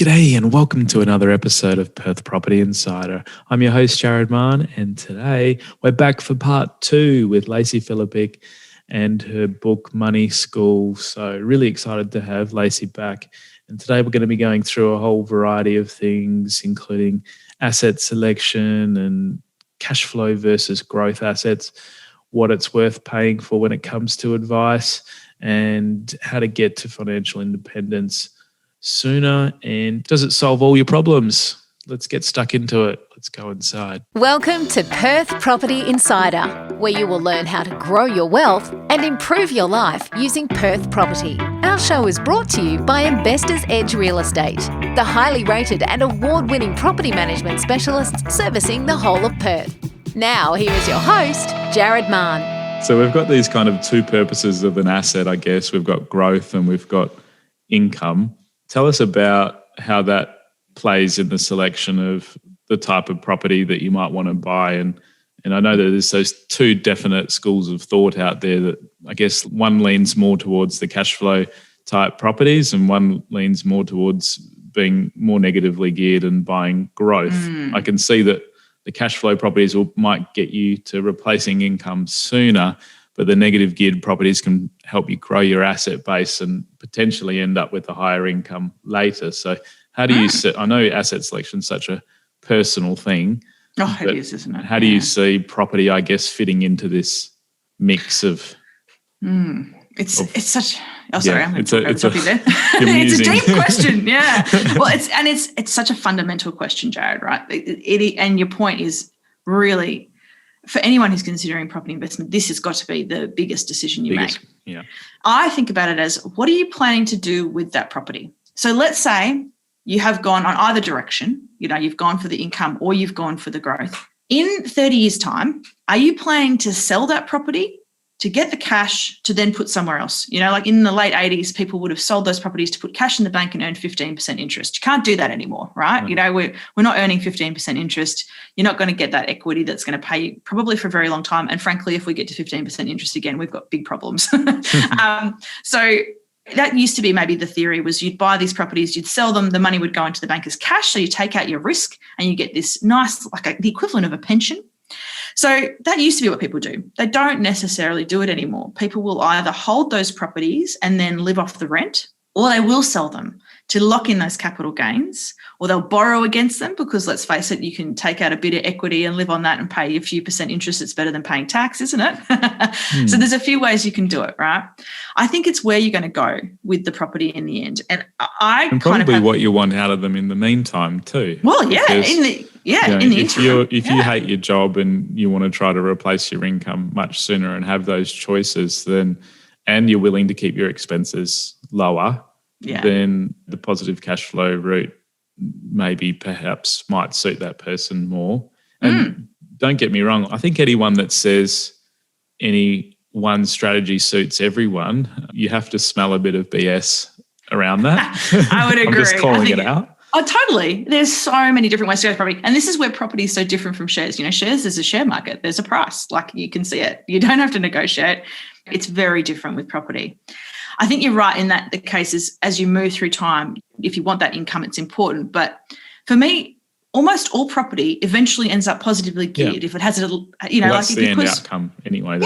G'day and welcome to another episode of Perth Property Insider. I'm your host, Jared Mann, and today we're back for part 2 with Lacey Filipich and her book, Money School. So really excited to have Lacey back. And today we're going to be going through a whole variety of things, including asset selection and cash flow versus growth assets, what it's worth paying for when it comes to advice, and how to get to financial independence sooner, and does it solve all your problems? Let's get stuck into it. Let's go inside. Welcome to Perth Property Insider, where you will learn how to grow your wealth and improve your life using Perth property. Our show is brought to you by Investors Edge Real Estate, the highly rated and award-winning property management specialists servicing the whole of Perth. Now, here is your host, Jared Mann. So we've got these kind of two purposes of an asset, I guess. We've got growth and we've got income. Tell us about how that plays in the selection of the type of property that you might want to buy. And I know that there's those two definite schools of thought out there that I guess one leans more towards the cash flow type properties and one leans more towards being more negatively geared and buying growth. I can see that the cash flow properties might get you to replacing income sooner, but the negative geared properties can help you grow your asset base and potentially end up with a higher income later. So how do you see, I know asset selection is such a personal thing. Oh, it is, isn't it? How do you see property, I guess, fitting into this mix of... It's such... Oh, sorry, I'm going to it's talk over there. It's a deep question, yeah. Well, it's such a fundamental question, Jared, right? And your point is really... For anyone who's considering property investment, this has got to be the biggest decision you make. Yeah. I think about it as, what are you planning to do with that property? So let's say you have gone on either direction, you've gone for the income or you've gone for the growth. In 30 years' time, are you planning to sell that property to get the cash to then put somewhere else? Like in the late 80s, people would have sold those properties to put cash in the bank and earn 15% interest. You can't do that anymore, right? We're not earning 15% interest. You're not going to get that equity that's going to pay you probably for a very long time. And frankly, if we get to 15% interest again, we've got big problems. So that used to be maybe the theory was you'd buy these properties, you'd sell them, the money would go into the bank as cash. So you take out your risk and you get this nice, the equivalent of a pension. So that used to be what people do. They don't necessarily do it anymore. People will either hold those properties and then live off the rent, or they will sell them to lock in those capital gains, or they'll borrow against them because, let's face it, you can take out a bit of equity and live on that and pay a few percent interest. It's better than paying tax, isn't it? So there's a few ways you can do it, right? I think it's where you're going to go with the property in the end. And probably what you want out of them in the meantime too. Well, yeah, because, in the interim. If you hate your job and you want to try to replace your income much sooner and have those choices, and you're willing to keep your expenses lower, then the positive cash flow route perhaps might suit that person more. And don't get me wrong, I think anyone that says any one strategy suits everyone, you have to smell a bit of BS around that. I would agree. I'm just calling it out. Oh, totally. There's so many different ways to go to property. And this is where property is so different from shares. Shares is a share market. There's a price. You can see it. You don't have to negotiate. It's very different with property. I think you're right in that the case is as you move through time, if you want that income, it's important. But for me, almost all property eventually ends up positively geared if it has a little, that's the end outcome anyway.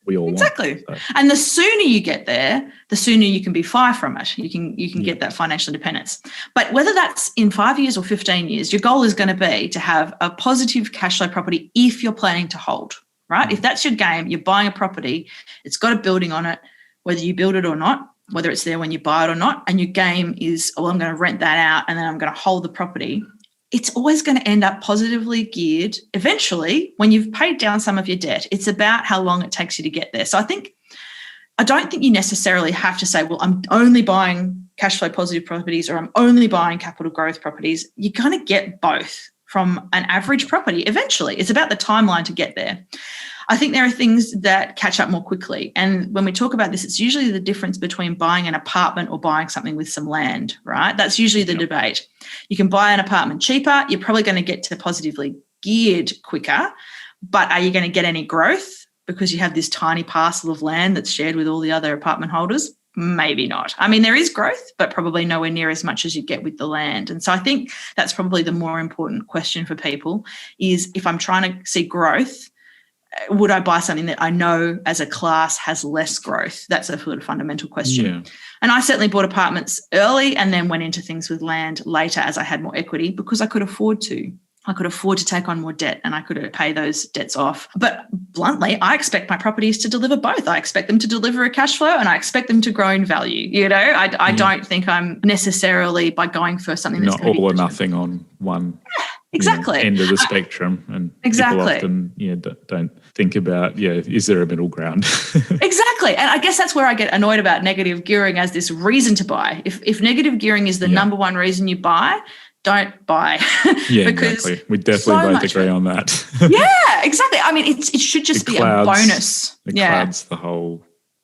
We all exactly. Want, so. And the sooner you get there, the sooner you can be far from it. You can get that financial independence. But whether that's in 5 years or 15 years, your goal is going to be to have a positive cash flow property if you're planning to hold, right? If that's your game, you're buying a property, it's got a building on it, whether you build it or not, whether it's there when you buy it or not, and your game is, I'm going to rent that out and then I'm going to hold the property, it's always going to end up positively geared eventually when you've paid down some of your debt. It's about how long it takes you to get there. So I don't think you necessarily have to say, well, I'm only buying cash flow positive properties or I'm only buying capital growth properties. You're going to get both from an average property eventually. It's about the timeline to get there. I think there are things that catch up more quickly. And when we talk about this, it's usually the difference between buying an apartment or buying something with some land, right? That's usually the debate. You can buy an apartment cheaper. You're probably going to get to positively geared quicker, but are you going to get any growth because you have this tiny parcel of land that's shared with all the other apartment holders? Maybe not. I mean, there is growth, but probably nowhere near as much as you get with the land. And so I think that's probably the more important question for people is, if I'm trying to see growth, would I buy something that I know as a class has less growth? That's a sort of fundamental question. Yeah. And I certainly bought apartments early and then went into things with land later as I had more equity, because I could afford to. I could afford to take on more debt and I could pay those debts off. But bluntly, I expect my properties to deliver both. I expect them to deliver a cash flow and I expect them to grow in value. You know, I don't think I'm necessarily, by going for something that's not all or nothing on one exactly end of the spectrum. And exactly. people often don't think about, is there a middle ground? Exactly. And I guess that's where I get annoyed about negative gearing as this reason to buy. If negative gearing is the number one reason you buy, don't buy. Yeah, exactly. We definitely both agree on that. Yeah, exactly. I mean, it should just be a bonus. It clouds the whole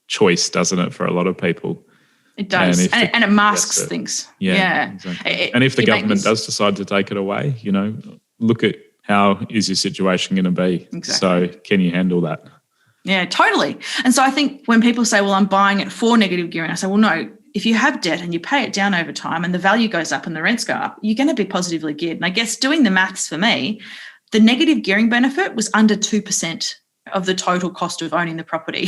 choice, doesn't it, for a lot of people? It does. And it masks things. Yeah. Exactly. And if the government does decide to take it away, look at how is your situation going to be? Exactly. So can you handle that? Yeah, totally. And so I think when people say, well, I'm buying it for negative gearing, I say, well, no, if you have debt and you pay it down over time and the value goes up and the rents go up, you're going to be positively geared. And I guess doing the maths for me, the negative gearing benefit was under 2% of the total cost of owning the property.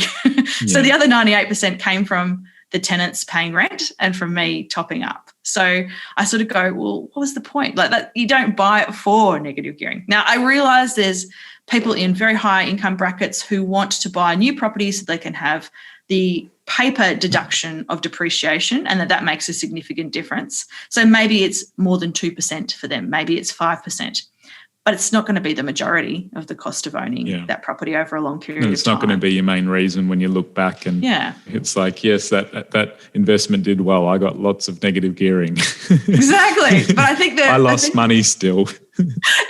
So the other 98% came from the tenants paying rent and from me topping up. So I sort of go, well, what was the point? Like that, you don't buy it for negative gearing. Now, I realise there's people in very high income brackets who want to buy new properties so they can have the paper deduction of depreciation, and that makes a significant difference. So maybe it's more than 2% for them. Maybe it's 5%. But it's not going to be the majority of the cost of owning that property over a long period of time. It's not going to be your main reason when you look back and it's like, yes, that investment did well. I got lots of negative gearing. Exactly. But I think that I lost money still.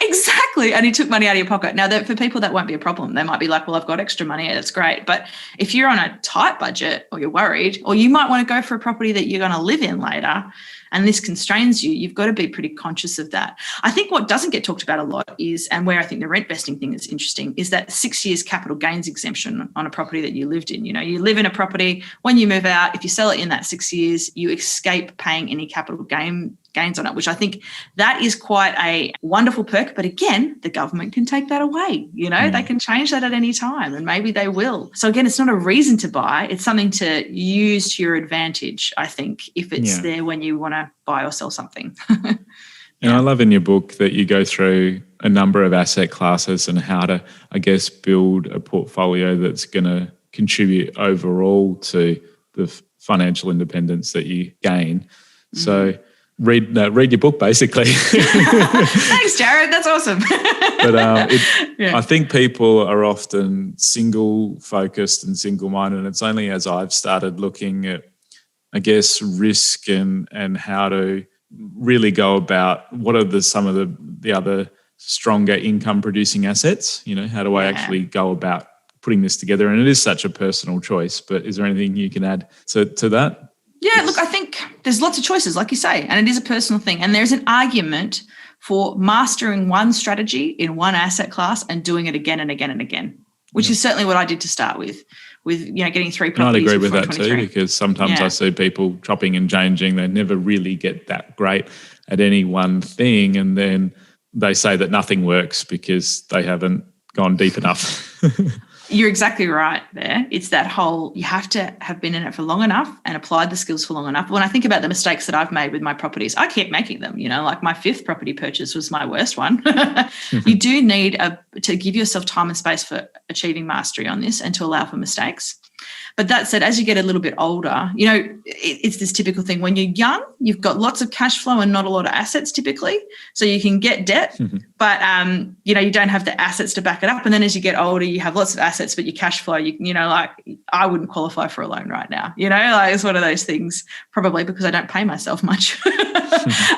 Exactly. And you took money out of your pocket. Now, for people, that won't be a problem. They might be like, well, I've got extra money. That's great. But if you're on a tight budget or you're worried, or you might want to go for a property that you're going to live in later, and this constrains you, you've got to be pretty conscious of that. I think what doesn't get talked about a lot is, and where I think the rent vesting thing is interesting, is that 6 years capital gains exemption on a property that you lived in. You live in a property, when you move out, if you sell it in that 6 years, you escape paying any capital gains on it, which I think that is quite a wonderful perk. But again, the government can take that away. They can change that at any time, and maybe they will. So again, it's not a reason to buy. It's something to use to your advantage, I think, if it's there when you want to buy or sell something. And I love in your book that you go through a number of asset classes and how to, I guess, build a portfolio that's going to contribute overall to the financial independence that you gain. So read your book, basically. Thanks, Jared. That's awesome. But I think people are often single-focused and single-minded. And it's only as I've started looking at, I guess, risk and how to really go about what are some of the other stronger income-producing assets. How do I actually go about putting this together? And it is such a personal choice. But is there anything you can add to that? Yeah, look, I think there's lots of choices, like you say, and it is a personal thing. And there's an argument for mastering one strategy in one asset class and doing it again and again and again, which is certainly what I did to start with getting 3 properties. And I'd agree with that too, because sometimes I see people chopping and changing. They never really get that great at any one thing, and then they say that nothing works because they haven't gone deep enough. You're exactly right there. It's that whole, you have to have been in it for long enough and applied the skills for long enough. When I think about the mistakes that I've made with my properties, I keep making them, like my 5th property purchase was my worst one. You do need to give yourself time and space for achieving mastery on this and to allow for mistakes. But that said, as you get a little bit older, it's this typical thing. When you're young, you've got lots of cash flow and not a lot of assets typically. So you can get debt, but, you don't have the assets to back it up. And then as you get older, you have lots of assets, but your cash flow, like I wouldn't qualify for a loan right now. It's one of those things, probably because I don't pay myself much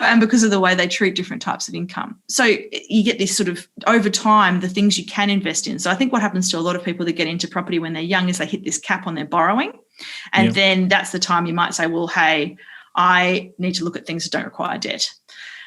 and because of the way they treat different types of income. So you get this sort of, over time, the things you can invest in. So I think what happens to a lot of people that get into property when they're young is they hit this cap on their borrowing. And then that's the time you might say, well, hey, I need to look at things that don't require debt.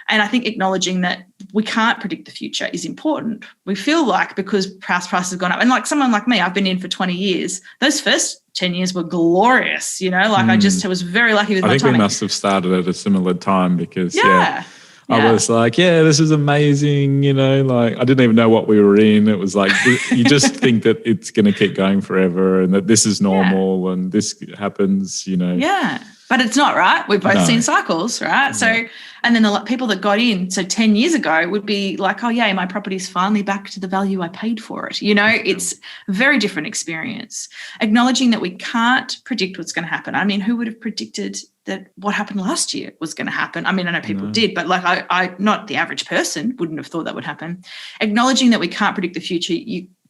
And I think acknowledging that we can't predict the future is important. We feel like because house prices have gone up, and like someone like me, I've been in for 20 years, those first 10 years were glorious, I just was very lucky with my timing. I think we must have started at a similar time because, Yeah. I was like, this is amazing, I didn't even know what we were in. It was like, you just think that it's going to keep going forever and that this is normal and this happens, Yeah, but it's not, right? We've both seen cycles, right? So, and then the people that got in, 10 years ago would be like, oh, yeah, my property's finally back to the value I paid for it. It's a very different experience. Acknowledging that we can't predict what's going to happen. I mean, who would have predicted that what happened last year was going to happen? I mean, I know people did, but like I not the average person wouldn't have thought that would happen. Acknowledging that we can't predict the future,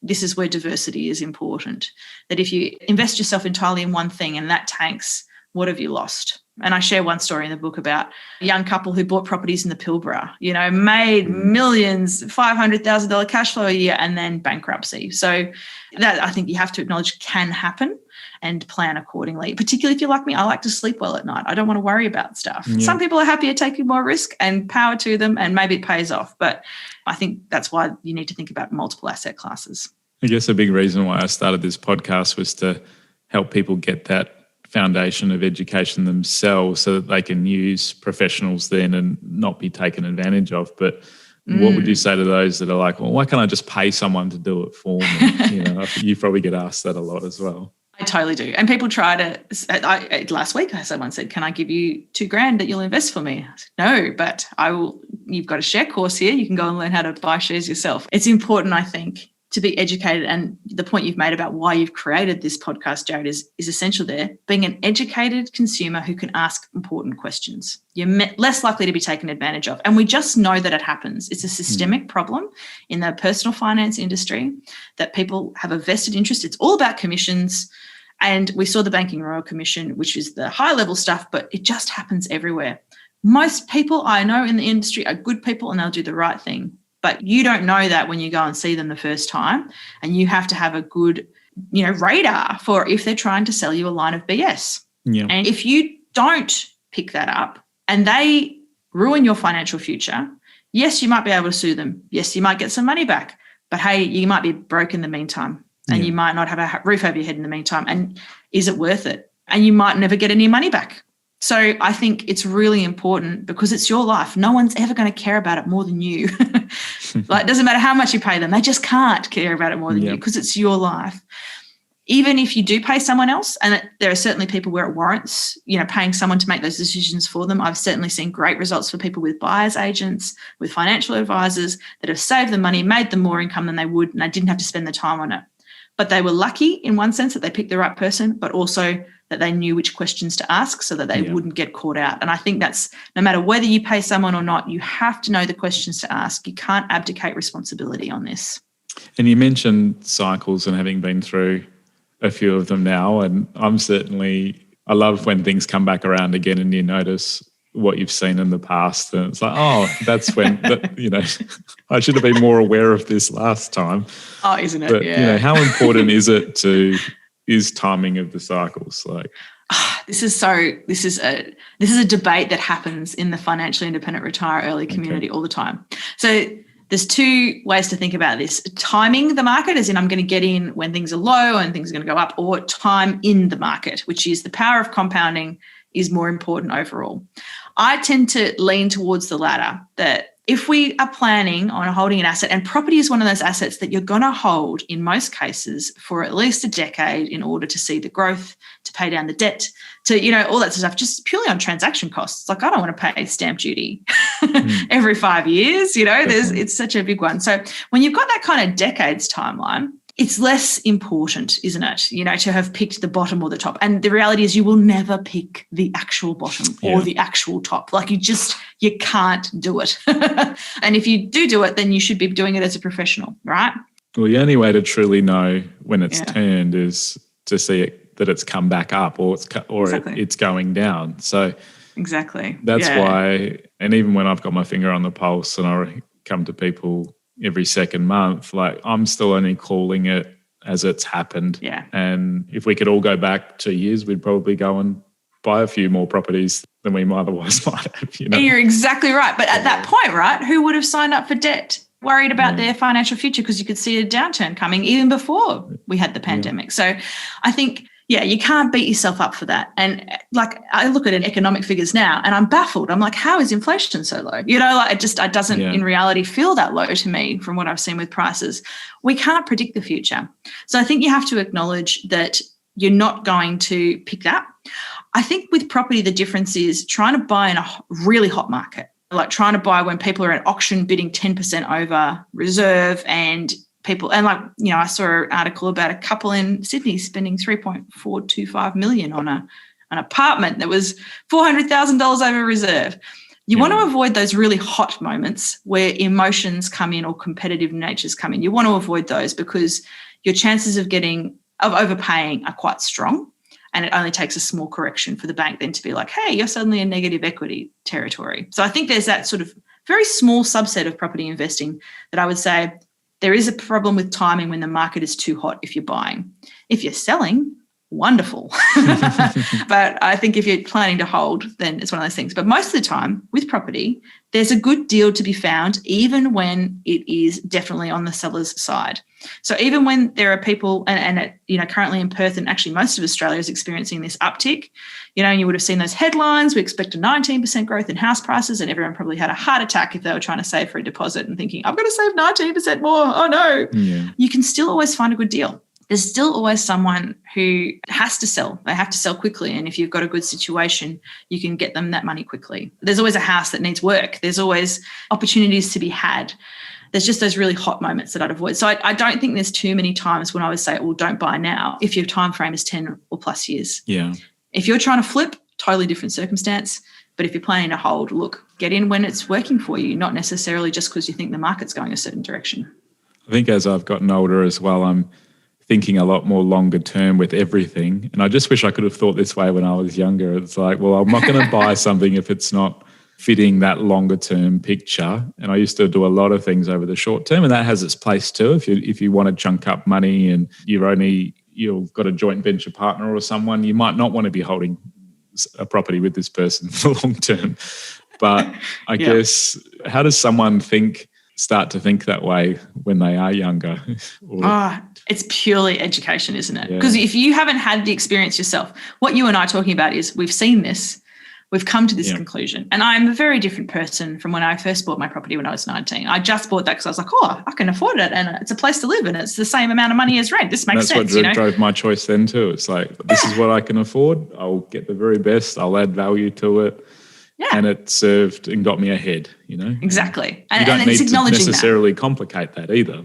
this is where diversity is important. That if you invest yourself entirely in one thing and that tanks, what have you lost? And I share one story in the book about a young couple who bought properties in the Pilbara, made millions, $500,000 cash flow a year, and then bankruptcy. So that I think you have to acknowledge can happen and plan accordingly. Particularly if you're like me, I like to sleep well at night. I don't want to worry about stuff. Yeah. Some people are happier taking more risk, and power to them, and maybe it pays off. But I think that's why you need to think about multiple asset classes. I guess a big reason why I started this podcast was to help people get that foundation of education themselves so that they can use professionals then and not be taken advantage of. But what would you say to those that are like, well, why can't I just pay someone to do it for me? You probably get asked that a lot as well. I totally do. And people try to, last week someone said, can I give you $2,000 that you'll invest for me? I said, no, but I will. You've got a share course here. You can go and learn how to buy shares yourself. It's important, I think, to be educated. And the point you've made about why you've created this podcast, Jared, is essential there. Being an educated consumer who can ask important questions. You're less likely to be taken advantage of. And we just know that it happens. It's a systemic problem in the personal finance industry that people have a vested interest. It's all about commissions. And we saw the Banking Royal Commission, which is the high level stuff, but it just happens everywhere. Most people I know in the industry are good people and they'll do the right thing. But you don't know that when you go and see them the first time, and you have to have a good, radar for if they're trying to sell you a line of BS. Yeah. And if you don't pick that up and they ruin your financial future, yes, you might be able to sue them. Yes, you might get some money back, but hey, you might be broke in the meantime, and you might not have a roof over your head in the meantime. And is it worth it? And you might never get any money back. So I think it's really important because it's your life. No one's ever going to care about it more than you. Like, it doesn't matter how much you pay them. They just can't care about it more than you because it's your life. Even if you do pay someone else, and there are certainly people where it warrants, paying someone to make those decisions for them. I've certainly seen great results for people with buyer's agents, with financial advisors that have saved them money, made them more income than they would, and they didn't have to spend the time on it. But they were lucky in one sense that they picked the right person, but also that they knew which questions to ask so that they wouldn't get caught out. And I think that's, no matter whether you pay someone or not, you have to know the questions to ask. You can't abdicate responsibility on this. And you mentioned cycles and having been through a few of them now. And I love when things come back around again and you notice what you've seen in the past. And it's like, oh, that's when, I should have been more aware of this last time. Oh, isn't it? But, yeah. How important is timing of the cycles? Like, this is a debate that happens in the financially independent retire early community all the time. So there's two ways to think about this: timing the market, as in I'm going to get in when things are low and things are going to go up, or time in the market, which is the power of compounding is more important overall. I tend to lean towards the latter, that if we are planning on holding an asset, and property is one of those assets that you're going to hold in most cases for at least a decade in order to see the growth, to pay down the debt, to, all that sort of stuff, just purely on transaction costs. Like, I don't want to pay stamp duty every 5 years, it's such a big one. So when you've got that kind of decades timeline, it's less important, isn't it, to have picked the bottom or the top. And the reality is you will never pick the actual bottom or the actual top. Like, you can't do it. And if you do it, then you should be doing it as a professional, right? Well, the only way to truly know when it's turned is to see that it's come back up or it's going down. So exactly. That's why, and even when I've got my finger on the pulse and I come to people every second month, like, I'm still only calling it as it's happened. Yeah. And if we could all go back 2 years, we'd probably go and buy a few more properties than we otherwise might have. You know? You're exactly right. But at that point, right, who would have signed up for debt, worried about their financial future because you could see a downturn coming even before we had the pandemic? So I think, you can't beat yourself up for that. And like I look at economic figures now and I'm baffled. I'm like, how is inflation so low? You know, like it doesn't in reality feel that low to me from what I've seen with prices. We can't predict the future. So I think you have to acknowledge that you're not going to pick that. I think with property, the difference is trying to buy in a really hot market, like trying to buy when people are at auction bidding 10% over reserve and people, and like, you know, I saw an article about a couple in Sydney spending $3.425 million on an apartment that was $400,000 over reserve. You want to avoid those really hot moments where emotions come in or competitive natures come in. You want to avoid those because your chances of overpaying are quite strong. And it only takes a small correction for the bank then to be like, hey, you're suddenly in negative equity territory. So I think there's that sort of very small subset of property investing that I would say there is a problem with timing when the market is too hot if you're buying. If you're selling, wonderful. But I think if you're planning to hold, then it's one of those things. But most of the time with property, there's a good deal to be found, even when it is definitely on the seller's side. So even when there are people, and you know, currently in Perth and actually most of Australia is experiencing this uptick, you know, and you would have seen those headlines, we expect a 19% growth in house prices, and everyone probably had a heart attack if they were trying to save for a deposit and thinking, I've got to save 19% more. Oh no. Yeah. You can still always find a good deal. There's still always someone who has to sell. They have to sell quickly. And if you've got a good situation, you can get them that money quickly. There's always a house that needs work. There's always opportunities to be had. There's just those really hot moments that I'd avoid. So I don't think there's too many times when I would say, well, don't buy now if your time frame is 10 or plus years. Yeah. If you're trying to flip, totally different circumstance. But if you're planning to hold, look, get in when it's working for you, not necessarily just because you think the market's going a certain direction. I think as I've gotten older as well, I'm thinking a lot more longer term with everything. And I just wish I could have thought this way when I was younger. It's like, well, I'm not going to buy something if it's not fitting that longer term picture. And I used to do a lot of things over the short term, and that has its place too. If you want to chunk up money and you've got a joint venture partner or someone, you might not want to be holding a property with this person for long term. But I guess, how does someone start to think that way when they are younger? It's purely education, isn't it? Because if you haven't had the experience yourself, what you and I are talking about is we've seen this, we've come to this conclusion. And I'm a very different person from when I first bought my property when I was 19. I just bought that because I was like, I can afford it and it's a place to live and it's the same amount of money as rent. This makes sense. That's what drove my choice then too. It's like, this is what I can afford. I'll get the very best. I'll add value to it. Yeah. And it served and got me ahead, you know? Exactly. And you don't need to necessarily complicate that either.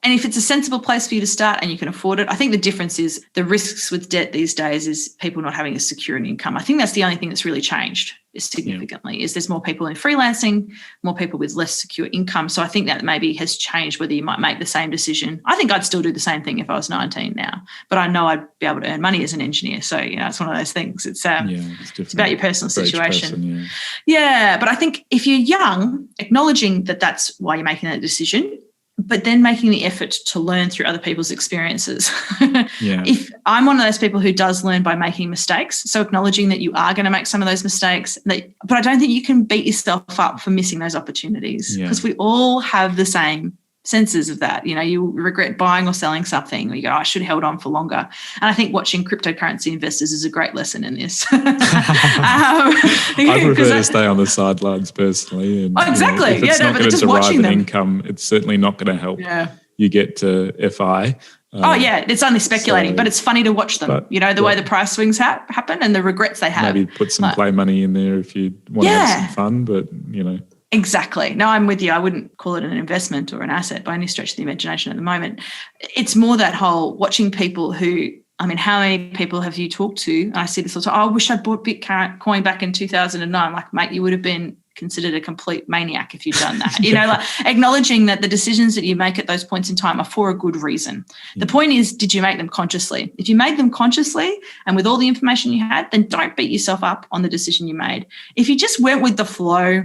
And if it's a sensible place for you to start and you can afford it, I think the difference is the risks with debt these days is people not having a secure income. I think that's the only thing that's really changed significantly is there's more people in freelancing, more people with less secure income. So I think that maybe has changed whether you might make the same decision. I think I'd still do the same thing if I was 19 now, but I know I'd be able to earn money as an engineer. So, you know, it's one of those things. It's about your personal situation. But I think if you're young, acknowledging that that's why you're making that decision, but then making the effort to learn through other people's experiences. If I'm one of those people who does learn by making mistakes, so acknowledging that you are going to make some of those mistakes, but I don't think you can beat yourself up for missing those opportunities because we all have the same senses of that. You know, you regret buying or selling something, or you go, I should have held on for longer. And I think watching cryptocurrency investors is a great lesson in this. I prefer to stay on the sidelines personally. And, exactly. If it's not going to derive an income, it's certainly not going to help you get to FI. It's only speculating, but it's funny to watch them. But, the way the price swings happen and the regrets they have. Maybe put some play money in there if you want to have some fun, but, Exactly. No, I'm with you. I wouldn't call it an investment or an asset by any stretch of the imagination at the moment. It's more that whole watching people who, how many people have you talked to? I see this all the time. I wish I'd bought Bitcoin back in 2009. Like, mate, you would have been considered a complete maniac if you'd done that. Acknowledging that the decisions that you make at those points in time are for a good reason. The point is, did you make them consciously? If you made them consciously and with all the information you had, then don't beat yourself up on the decision you made. If you just went with the flow,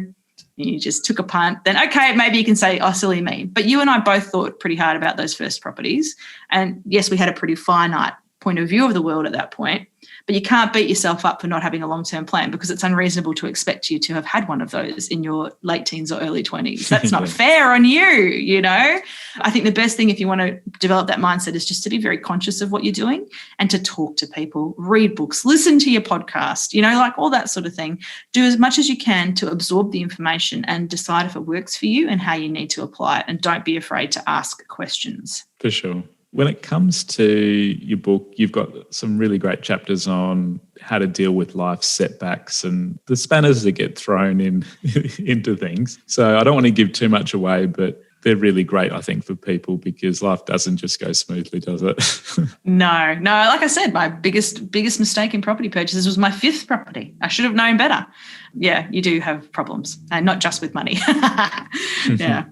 you just took a punt, then okay, maybe you can say, oh, silly me. But you and I both thought pretty hard about those first properties. And yes, we had a pretty finite point of view of the world at that point. But you can't beat yourself up for not having a long-term plan, because it's unreasonable to expect you to have had one of those in your late teens or early 20s. That's not fair on you, you know. I think the best thing if you want to develop that mindset is just to be very conscious of what you're doing and to talk to people, read books, listen to your podcast, you know, like all that sort of thing. Do as much as you can to absorb the information and decide if it works for you and how you need to apply it. And don't be afraid to ask questions. For sure. When it comes to your book, you've got some really great chapters on how to deal with life's setbacks and the spanners that get thrown in into things. So I don't want to give too much away, but they're really great, I think, for people, because life doesn't just go smoothly, does it? No. Like I said, my biggest mistake in property purchases was my 5th property. I should have known better. Yeah, you do have problems, and not just with money. Yeah.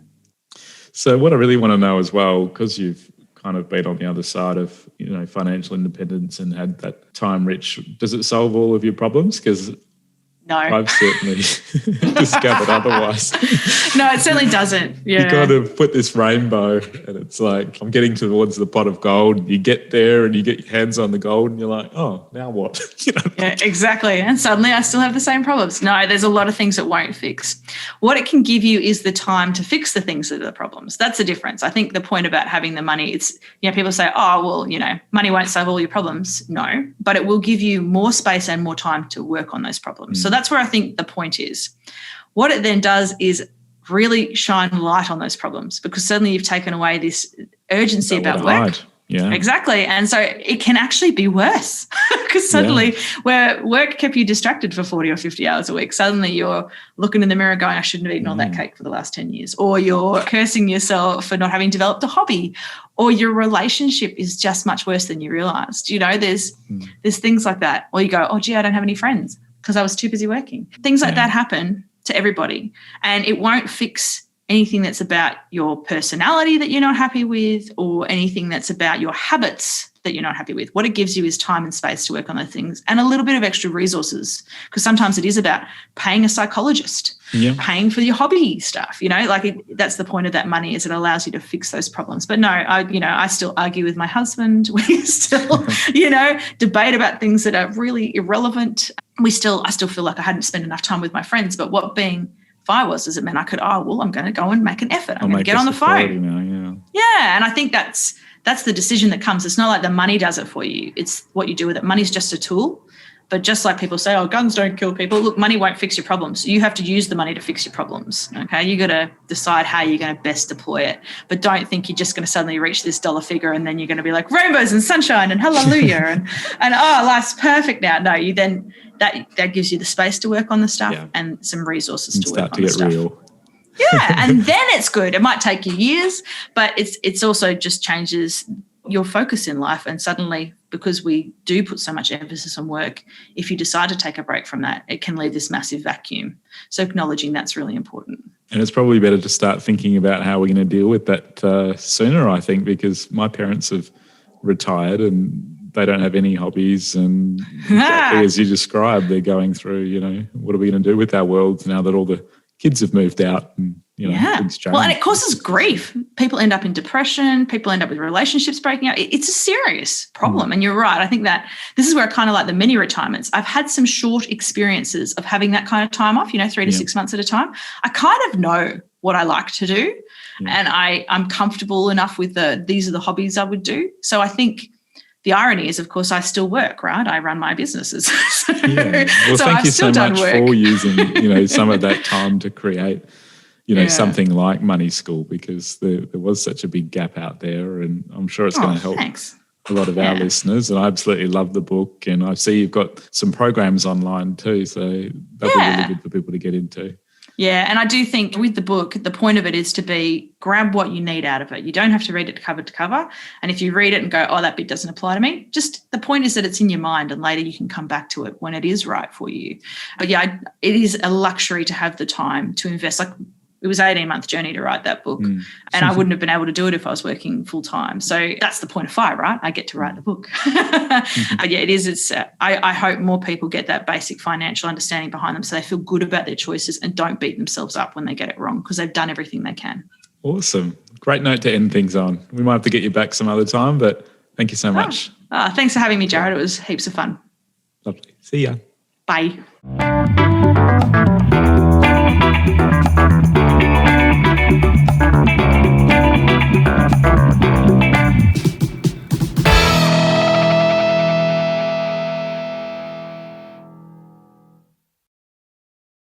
So what I really want to know as well, because you've kind of been on the other side of, you know, financial independence and had that time rich, does it solve all of your problems? Because no, I've certainly discovered otherwise. No, it certainly doesn't. Yeah. You kind of put this rainbow and it's like, I'm getting towards the pot of gold. You get there and you get your hands on the gold and you're like, oh, now what? You know? Yeah, exactly. And suddenly I still have the same problems. No, there's a lot of things it won't fix. What it can give you is the time to fix the things that are the problems. That's the difference. I think the point about having the money, it's, you know, people say, oh, well, you know, money won't solve all your problems. No, but it will give you more space and more time to work on those problems. So that's where I think the point is. What it then does is really shine light on those problems, because suddenly you've taken away this urgency about work. Yeah, exactly. And so it can actually be worse, because suddenly where work kept you distracted for 40 or 50 hours a week, suddenly you're looking in the mirror going, I shouldn't have eaten all that cake for the last 10 years. Or you're cursing yourself for not having developed a hobby, or your relationship is just much worse than you realized. You know, there's things like that. Or you go, oh, gee, I don't have any friends because I was too busy working. Things like that happen to everybody, and it won't fix anything that's about your personality that you're not happy with, or anything that's about your habits that you're not happy with. What it gives you is time and space to work on those things, and a little bit of extra resources, because sometimes it is about paying a psychologist, paying for your hobby stuff, you know, like that's the point of that money, is it allows you to fix those problems. But no, I still argue with my husband. We still, you know, debate about things that are really irrelevant. I still feel like I hadn't spent enough time with my friends, but what being FI was, is it meant I could, I'm going to go and make an effort. I'm going to get on the phone. Now, yeah. And I think that's the decision that comes. It's not like the money does it for you. It's what you do with it. Money's just a tool. But just like people say, oh, guns don't kill people. Look, money won't fix your problems. You have to use the money to fix your problems. Okay. You got to decide how you're going to best deploy it. But don't think you're just going to suddenly reach this dollar figure and then you're going to be like rainbows and sunshine and hallelujah and life's perfect now. No, you then that gives you the space to work on the stuff and some resources to work on the stuff. Real. Yeah, and then it's good. It might take you years, but it's also just changes your focus in life. And suddenly, because we do put so much emphasis on work, if you decide to take a break from that, it can leave this massive vacuum. So acknowledging that's really important. And it's probably better to start thinking about how we're going to deal with that sooner, I think, because my parents have retired and they don't have any hobbies, and exactly as you described, they're going through, you know, what are we going to do with our world now that all the kids have moved out and, you know, things change. Well, and it causes grief. People end up in depression. People end up with relationships breaking up. It's a serious problem. And you're right. I think that this is where I kind of like the mini retirements. I've had some short experiences of having that kind of time off, you know, 3 to 6 months at a time. I kind of know what I like to do, and I'm comfortable enough with these are the hobbies I would do. So I think the irony is, of course, I still work, right? I run my businesses. Well, thank you so much for using, you know, some of that time to create, you know, something like Money School, because there was such a big gap out there, and I'm sure it's going to help a lot of our listeners. And I absolutely love the book, and I see you've got some programs online too, so that'll be really good for people to get into. Yeah, and I do think with the book, the point of it is to be grab what you need out of it. You don't have to read it cover to cover. And if you read it and go, oh, that bit doesn't apply to me, just the point is that it's in your mind and later you can come back to it when it is right for you. But yeah, it is a luxury to have the time to invest. Like, it was an 18-month journey to write that book, and I wouldn't have been able to do it if I was working full time. So that's the point of FI, right? I get to write the book. But yeah, it is. I hope more people get that basic financial understanding behind them, so they feel good about their choices and don't beat themselves up when they get it wrong, because they've done everything they can. Awesome. Great note to end things on. We might have to get you back some other time, but thank you so much. Thanks for having me, Jared. It was heaps of fun. Lovely. See ya. Bye.